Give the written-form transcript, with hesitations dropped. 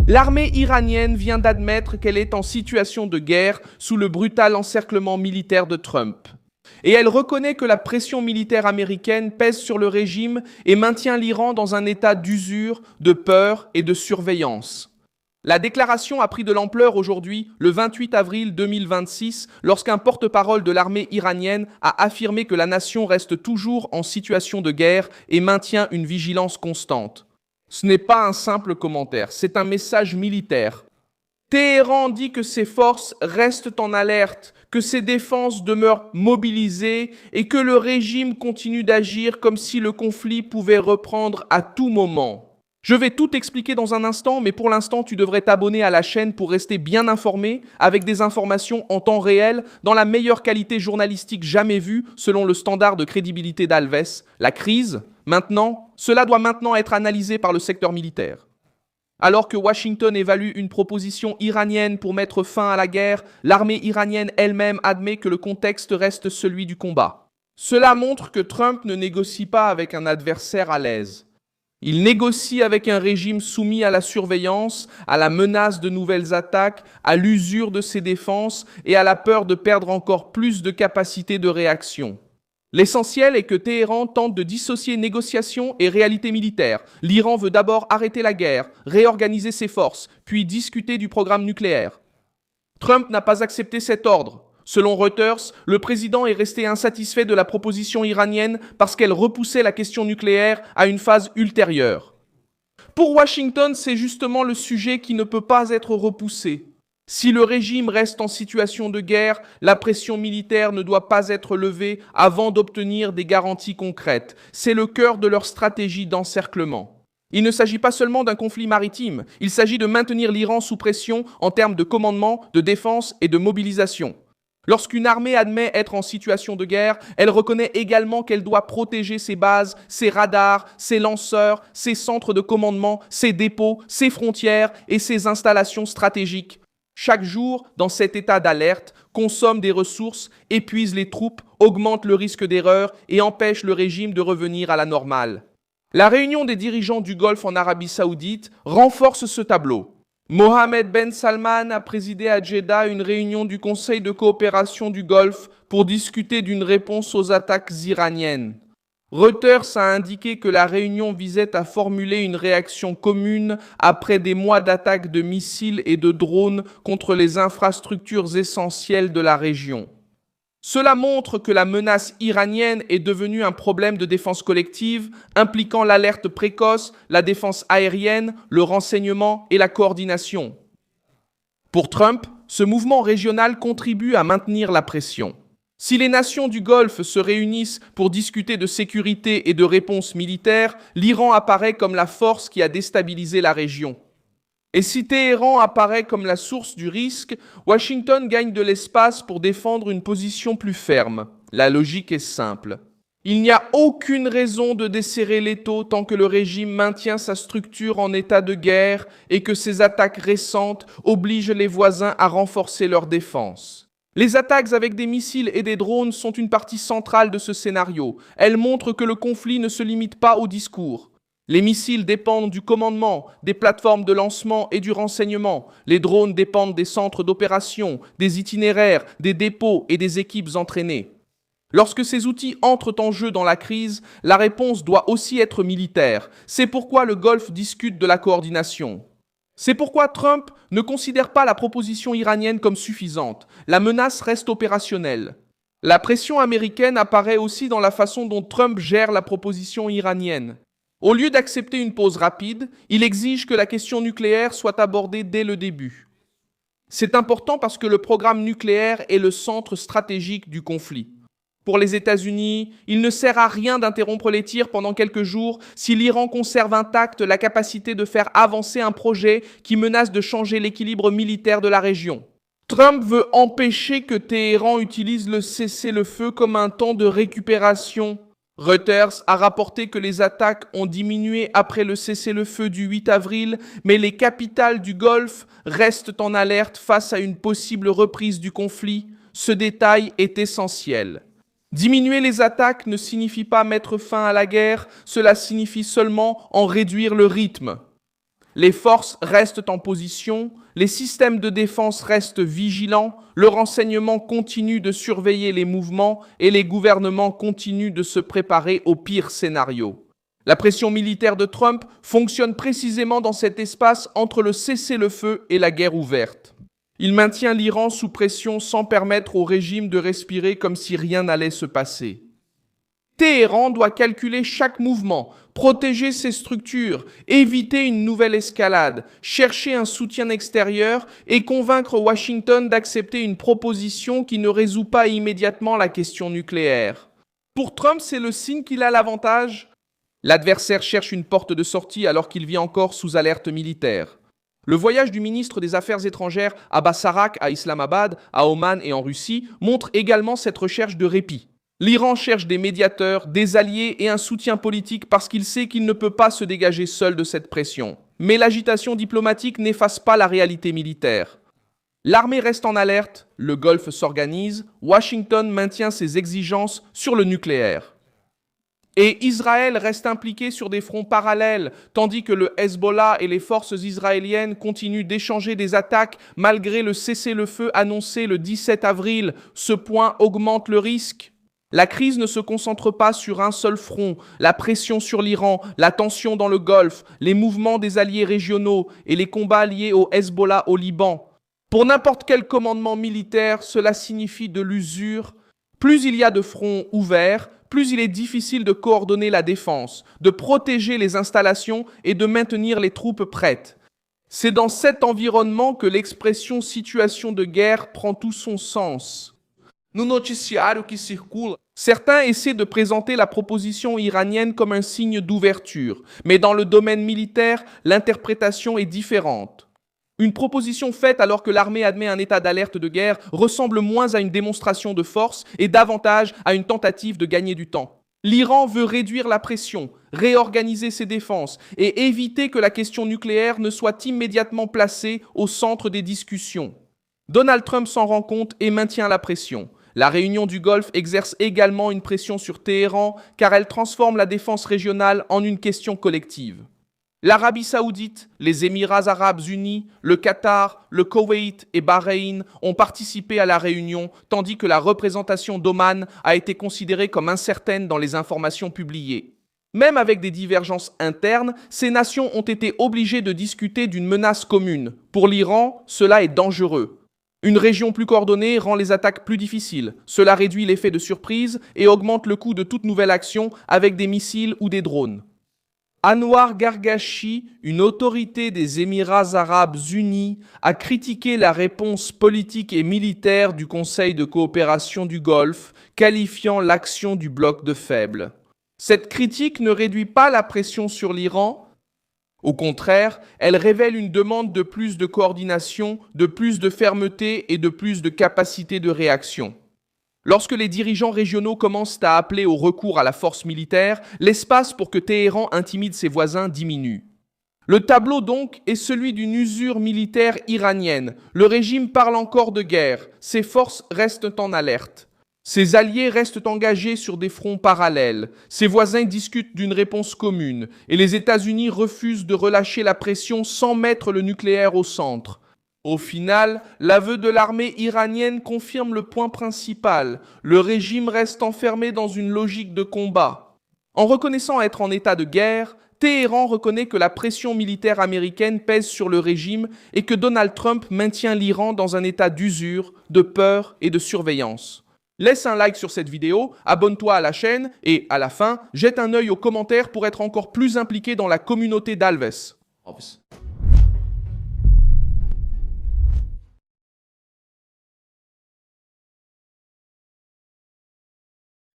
L'armée iranienne vient d'admettre qu'elle est en situation de guerre sous le brutal encerclement militaire de Trump. Et elle reconnaît que la pression militaire américaine pèse sur le régime et maintient l'Iran dans un état d'usure, de peur et de surveillance. La déclaration a pris de l'ampleur aujourd'hui, le 28 avril 2026, lorsqu'un porte-parole de l'armée iranienne a affirmé que la nation reste toujours en situation de guerre et maintient une vigilance constante. Ce n'est pas un simple commentaire, c'est un message militaire. Téhéran dit que ses forces restent en alerte, que ses défenses demeurent mobilisées et que le régime continue d'agir comme si le conflit pouvait reprendre à tout moment. Je vais tout expliquer dans un instant, mais pour l'instant, tu devrais t'abonner à la chaîne pour rester bien informé, avec des informations en temps réel, dans la meilleure qualité journalistique jamais vue, selon le standard de crédibilité d'Alves. La crise, cela doit maintenant être analysé par le secteur militaire. Alors que Washington évalue une proposition iranienne pour mettre fin à la guerre, l'armée iranienne elle-même admet que le contexte reste celui du combat. Cela montre que Trump ne négocie pas avec un adversaire à l'aise. Il négocie avec un régime soumis à la surveillance, à la menace de nouvelles attaques, à l'usure de ses défenses et à la peur de perdre encore plus de capacité de réaction. L'essentiel est que Téhéran tente de dissocier négociation et réalité militaire. L'Iran veut d'abord arrêter la guerre, réorganiser ses forces, puis discuter du programme nucléaire. Trump n'a pas accepté cet ordre. Selon Reuters, le président est resté insatisfait de la proposition iranienne parce qu'elle repoussait la question nucléaire à une phase ultérieure. Pour Washington, c'est justement le sujet qui ne peut pas être repoussé. Si le régime reste en situation de guerre, la pression militaire ne doit pas être levée avant d'obtenir des garanties concrètes. C'est le cœur de leur stratégie d'encerclement. Il ne s'agit pas seulement d'un conflit maritime, il s'agit de maintenir l'Iran sous pression en termes de commandement, de défense et de mobilisation. Lorsqu'une armée admet être en situation de guerre, elle reconnaît également qu'elle doit protéger ses bases, ses radars, ses lanceurs, ses centres de commandement, ses dépôts, ses frontières et ses installations stratégiques. Chaque jour, dans cet état d'alerte, consomme des ressources, épuise les troupes, augmente le risque d'erreur et empêche le régime de revenir à la normale. La réunion des dirigeants du Golfe en Arabie Saoudite renforce ce tableau. Mohammed Ben Salman a présidé à Jeddah une réunion du Conseil de coopération du Golfe pour discuter d'une réponse aux attaques iraniennes. Reuters a indiqué que la réunion visait à formuler une réaction commune après des mois d'attaques de missiles et de drones contre les infrastructures essentielles de la région. Cela montre que la menace iranienne est devenue un problème de défense collective, impliquant l'alerte précoce, la défense aérienne, le renseignement et la coordination. Pour Trump, ce mouvement régional contribue à maintenir la pression. Si les nations du Golfe se réunissent pour discuter de sécurité et de réponse militaire, l'Iran apparaît comme la force qui a déstabilisé la région. Et si Téhéran apparaît comme la source du risque, Washington gagne de l'espace pour défendre une position plus ferme. La logique est simple. Il n'y a aucune raison de desserrer l'étau tant que le régime maintient sa structure en état de guerre et que ses attaques récentes obligent les voisins à renforcer leur défense. Les attaques avec des missiles et des drones sont une partie centrale de ce scénario. Elles montrent que le conflit ne se limite pas au discours. Les missiles dépendent du commandement, des plateformes de lancement et du renseignement. Les drones dépendent des centres d'opération, des itinéraires, des dépôts et des équipes entraînées. Lorsque ces outils entrent en jeu dans la crise, la réponse doit aussi être militaire. C'est pourquoi le Golfe discute de la coordination. C'est pourquoi Trump ne considère pas la proposition iranienne comme suffisante. La menace reste opérationnelle. La pression américaine apparaît aussi dans la façon dont Trump gère la proposition iranienne. Au lieu d'accepter une pause rapide, il exige que la question nucléaire soit abordée dès le début. C'est important parce que le programme nucléaire est le centre stratégique du conflit. Pour les États-Unis, il ne sert à rien d'interrompre les tirs pendant quelques jours si l'Iran conserve intacte la capacité de faire avancer un projet qui menace de changer l'équilibre militaire de la région. Trump veut empêcher que Téhéran utilise le cessez-le-feu comme un temps de récupération. Reuters a rapporté que les attaques ont diminué après le cessez-le-feu du 8 avril, mais les capitales du Golfe restent en alerte face à une possible reprise du conflit. Ce détail est essentiel. Diminuer les attaques ne signifie pas mettre fin à la guerre, cela signifie seulement en réduire le rythme. les forces restent en position, les systèmes de défense restent vigilants, le renseignement continue de surveiller les mouvements et les gouvernements continuent de se préparer au pire scénario. La pression militaire de Trump fonctionne précisément dans cet espace entre le cessez-le-feu et la guerre ouverte. Il maintient l'Iran sous pression sans permettre au régime de respirer comme si rien n'allait se passer. Téhéran doit calculer chaque mouvement, protéger ses structures, éviter une nouvelle escalade, chercher un soutien extérieur et convaincre Washington d'accepter une proposition qui ne résout pas immédiatement la question nucléaire. Pour Trump, c'est le signe qu'il a l'avantage. L'adversaire cherche une porte de sortie alors qu'il vit encore sous alerte militaire. Le voyage du ministre des Affaires étrangères Abbas Araq à Islamabad, à Oman et en Russie montre également cette recherche de répit. L'Iran cherche des médiateurs, des alliés et un soutien politique parce qu'il sait qu'il ne peut pas se dégager seul de cette pression. Mais l'agitation diplomatique n'efface pas la réalité militaire. L'armée reste en alerte, le Golfe s'organise, Washington maintient ses exigences sur le nucléaire. Et Israël reste impliqué sur des fronts parallèles, tandis que le Hezbollah et les forces israéliennes continuent d'échanger des attaques malgré le cessez-le-feu annoncé le 17 avril. Ce point augmente le risque. La crise ne se concentre pas sur un seul front. La pression sur l'Iran, la tension dans le Golfe, les mouvements des alliés régionaux et les combats liés au Hezbollah au Liban. Pour n'importe quel commandement militaire, cela signifie de l'usure. Plus il y a de fronts ouverts, plus il est difficile de coordonner la défense, de protéger les installations et de maintenir les troupes prêtes. C'est dans cet environnement que l'expression « situation de guerre » prend tout son sens. No noticiário qui circula, certains essaient de présenter la proposition iranienne comme un signe d'ouverture, mais dans le domaine militaire, l'interprétation est différente. Une proposition faite alors que l'armée admet un état d'alerte de guerre ressemble moins à une démonstration de force et davantage à une tentative de gagner du temps. L'Iran veut réduire la pression, réorganiser ses défenses et éviter que la question nucléaire ne soit immédiatement placée au centre des discussions. Donald Trump s'en rend compte et maintient la pression. La réunion du Golfe exerce également une pression sur Téhéran car elle transforme la défense régionale en une question collective. L'Arabie saoudite, les Émirats arabes unis, le Qatar, le Koweït et Bahreïn ont participé à la réunion, tandis que la représentation d'Oman a été considérée comme incertaine dans les informations publiées. Même avec des divergences internes, ces nations ont été obligées de discuter d'une menace commune. Pour l'Iran, cela est dangereux. Une région plus coordonnée rend les attaques plus difficiles. Cela réduit l'effet de surprise et augmente le coût de toute nouvelle action avec des missiles ou des drones. Anwar Gargashi, une autorité des Émirats arabes unis, a critiqué la réponse politique et militaire du Conseil de coopération du Golfe, qualifiant l'action du bloc de faible. Cette critique ne réduit pas la pression sur l'Iran. Au contraire, elle révèle une demande de plus de coordination, de plus de fermeté et de plus de capacité de réaction. Lorsque les dirigeants régionaux commencent à appeler au recours à la force militaire, l'espace pour que Téhéran intimide ses voisins diminue. Le tableau donc est celui d'une usure militaire iranienne. Le régime parle encore de guerre, ses forces restent en alerte. Ses alliés restent engagés sur des fronts parallèles, ses voisins discutent d'une réponse commune, et les États-Unis refusent de relâcher la pression sans mettre le nucléaire au centre. Au final, l'aveu de l'armée iranienne confirme le point principal, le régime reste enfermé dans une logique de combat. En reconnaissant être en état de guerre, Téhéran reconnaît que la pression militaire américaine pèse sur le régime et que Donald Trump maintient l'Iran dans un état d'usure, de peur et de surveillance. Laisse un like sur cette vidéo, abonne-toi à la chaîne et, à la fin, jette un œil aux commentaires pour être encore plus impliqué dans la communauté d'Alves.